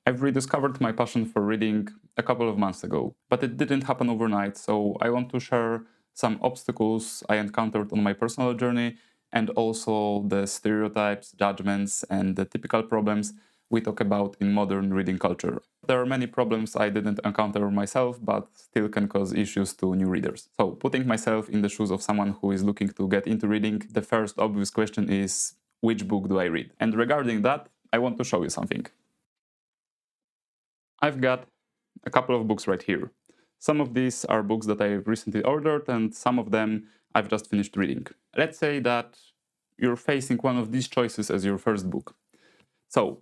I've rediscovered my passion for reading a couple of months ago, but it didn't happen overnight, so I want to share some obstacles I encountered on my personal journey and also the stereotypes, judgments, and the typical problems we talk about in modern reading culture. There are many problems I didn't encounter myself, but still can cause issues to new readers. So, putting myself in the shoes of someone who is looking to get into reading, the first obvious question is, which book do I read? And regarding that, I want to show you something. I've got a couple of books right here. Some of these are books that I've recently ordered, and some of them I've just finished reading. Let's say that you're facing one of these choices as your first book. So,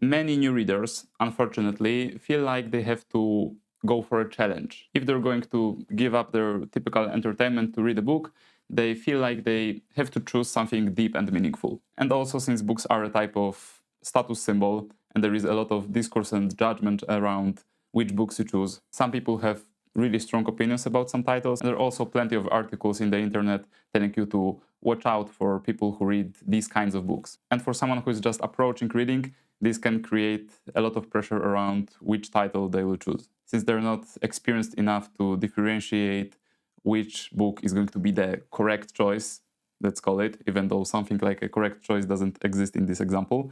many new readers, unfortunately, feel like they have to go for a challenge. If they're going to give up their typical entertainment to read a book, they feel like they have to choose something deep and meaningful. And also, since books are a type of status symbol, and there is a lot of discourse and judgment around which books you choose, some people have really strong opinions about some titles. And there are also plenty of articles in the internet telling you to watch out for people who read these kinds of books. And for someone who is just approaching reading, this can create a lot of pressure around which title they will choose, since they're not experienced enough to differentiate which book is going to be the correct choice, let's call it, even though something like a correct choice doesn't exist in this example.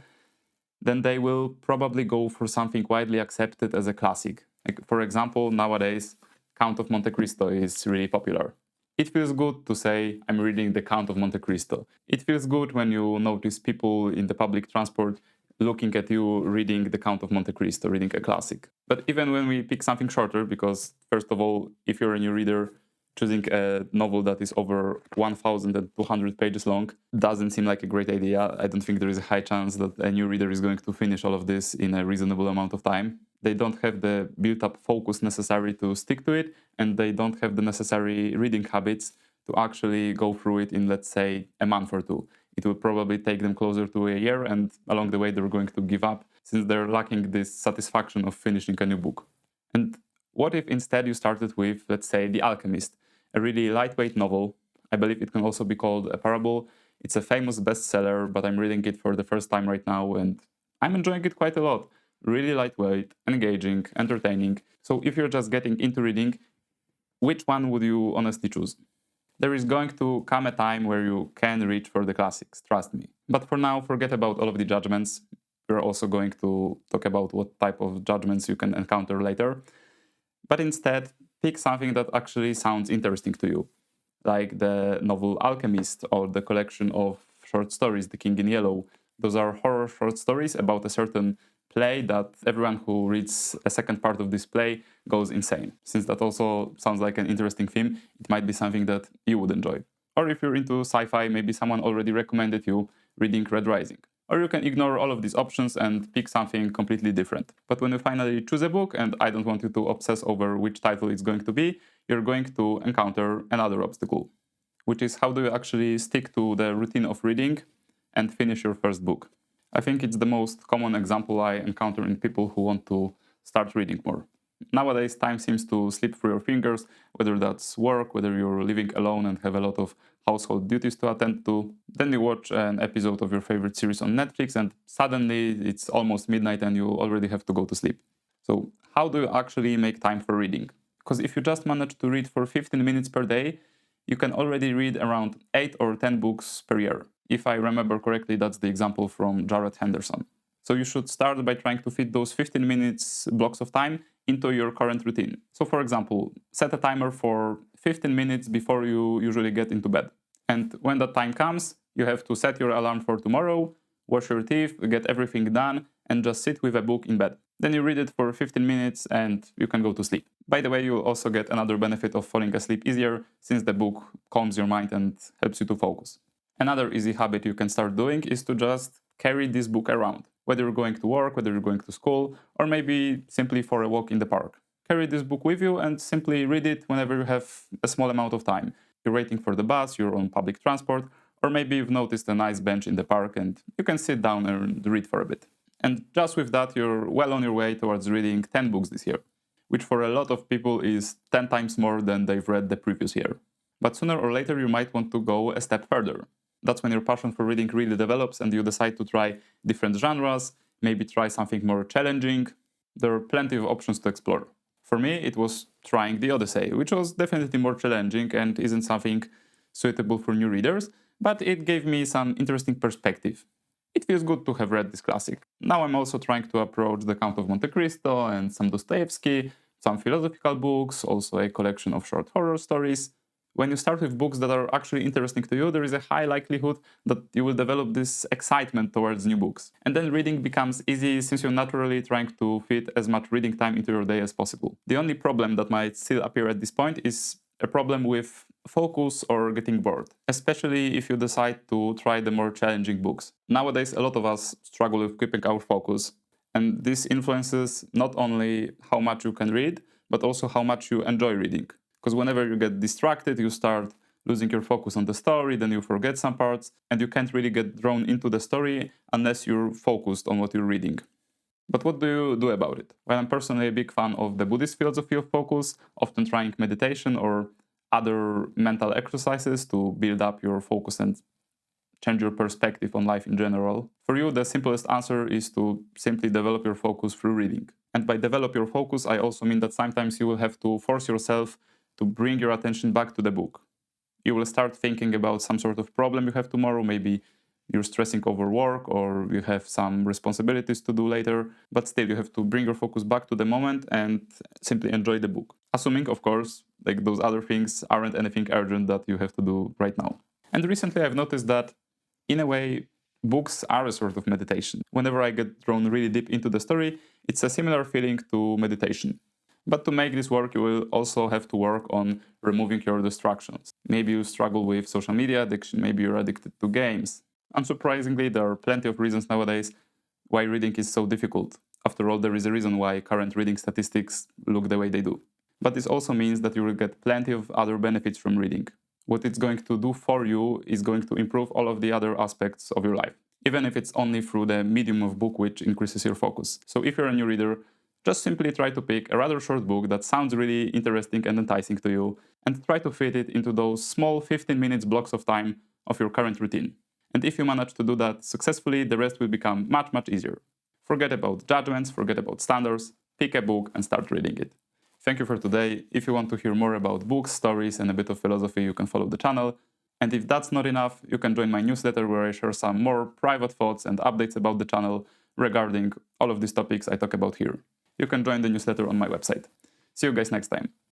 Then they will probably go for something widely accepted as a classic. Like, for example, nowadays, Count of Monte Cristo is really popular. It feels good to say, I'm reading the Count of Monte Cristo. It feels good when you notice people in the public transport looking at you reading the Count of Monte Cristo, reading a classic. But even when we pick something shorter, because first of all, if you're a new reader, choosing a novel that is over 1,200 pages long doesn't seem like a great idea. I don't think there is a high chance that a new reader is going to finish all of this in a reasonable amount of time. They don't have the built-up focus necessary to stick to it, and they don't have the necessary reading habits to actually go through it in, let's say, a month or two. It will probably take them closer to a year, and along the way they're going to give up since they're lacking this satisfaction of finishing a new book. And what if instead you started with, let's say, The Alchemist, a really lightweight novel? I believe it can also be called a parable. It's a famous bestseller, but I'm reading it for the first time right now, and I'm enjoying it quite a lot. Really lightweight, engaging, entertaining. So if you're just getting into reading, which one would you honestly choose? There is going to come a time where you can reach for the classics, trust me. But for now, forget about all of the judgments. We're also going to talk about what type of judgments you can encounter later. But instead, pick something that actually sounds interesting to you, like the novel Alchemist or the collection of short stories, The King in Yellow. Those are horror short stories about a certain play that everyone who reads a second part of this play goes insane. Since that also sounds like an interesting theme, it might be something that you would enjoy. Or if you're into sci-fi, maybe someone already recommended you reading Red Rising. Or you can ignore all of these options and pick something completely different. But when you finally choose a book, and I don't want you to obsess over which title it's going to be, you're going to encounter another obstacle, which is how do you actually stick to the routine of reading and finish your first book. I think it's the most common example I encounter in people who want to start reading more. Nowadays, time seems to slip through your fingers, whether that's work, whether you're living alone and have a lot of household duties to attend to. Then you watch an episode of your favorite series on Netflix, and suddenly it's almost midnight and you already have to go to sleep. So, how do you actually make time for reading? Because if you just manage to read for 15 minutes per day, you can already read around 8 or 10 books per year. If I remember correctly, that's the example from Jared Henderson. So you should start by trying to fit those 15 minutes blocks of time into your current routine. So for example, set a timer for 15 minutes before you usually get into bed. And when that time comes, you have to set your alarm for tomorrow, wash your teeth, get everything done, and just sit with a book in bed. Then you read it for 15 minutes and you can go to sleep. By the way, you'll also get another benefit of falling asleep easier, since the book calms your mind and helps you to focus. Another easy habit you can start doing is to just carry this book around, whether you're going to work, whether you're going to school, or maybe simply for a walk in the park. Carry this book with you and simply read it whenever you have a small amount of time. You're waiting for the bus, you're on public transport, or maybe you've noticed a nice bench in the park and you can sit down and read for a bit. And just with that, you're well on your way towards reading 10 books this year, which for a lot of people is 10 times more than they've read the previous year. But sooner or later, you might want to go a step further. That's when your passion for reading really develops and you decide to try different genres, maybe try something more challenging. There are plenty of options to explore. For me, it was trying the Odyssey, which was definitely more challenging and isn't something suitable for new readers, but it gave me some interesting perspective. It feels good to have read this classic. Now I'm also trying to approach The Count of Monte Cristo and some Dostoevsky, some philosophical books, also a collection of short horror stories. When you start with books that are actually interesting to you, there is a high likelihood that you will develop this excitement towards new books. And then reading becomes easy since you're naturally trying to fit as much reading time into your day as possible. The only problem that might still appear at this point is a problem with focus or getting bored, especially if you decide to try the more challenging books. Nowadays, a lot of us struggle with keeping our focus, and this influences not only how much you can read, but also how much you enjoy reading. Because whenever you get distracted, you start losing your focus on the story, then you forget some parts, and you can't really get drawn into the story unless you're focused on what you're reading. But what do you do about it? Well, I'm personally a big fan of the Buddhist philosophy of focus, often trying meditation or other mental exercises to build up your focus and change your perspective on life in general. For you, the simplest answer is to simply develop your focus through reading. And by develop your focus, I also mean that sometimes you will have to force yourself to bring your attention back to the book. You will start thinking about some sort of problem you have tomorrow, maybe you're stressing over work or you have some responsibilities to do later, but still you have to bring your focus back to the moment and simply enjoy the book. Assuming, of course, like those other things aren't anything urgent that you have to do right now. And recently I've noticed that, in a way, books are a sort of meditation. Whenever I get drawn really deep into the story, it's a similar feeling to meditation. But to make this work, you will also have to work on removing your distractions. Maybe you struggle with social media addiction, maybe you're addicted to games. Unsurprisingly, there are plenty of reasons nowadays why reading is so difficult. After all, there is a reason why current reading statistics look the way they do. But this also means that you will get plenty of other benefits from reading. What it's going to do for you is going to improve all of the other aspects of your life, even if it's only through the medium of book which increases your focus. So if you're a new reader, just simply try to pick a rather short book that sounds really interesting and enticing to you and try to fit it into those small 15 minutes blocks of time of your current routine. And if you manage to do that successfully, the rest will become much, much easier. Forget about judgments, forget about standards, pick a book and start reading it. Thank you for today. If you want to hear more about books, stories, and a bit of philosophy, you can follow the channel. And if that's not enough, you can join my newsletter where I share some more private thoughts and updates about the channel regarding all of these topics I talk about here. You can join the newsletter on my website. See you guys next time.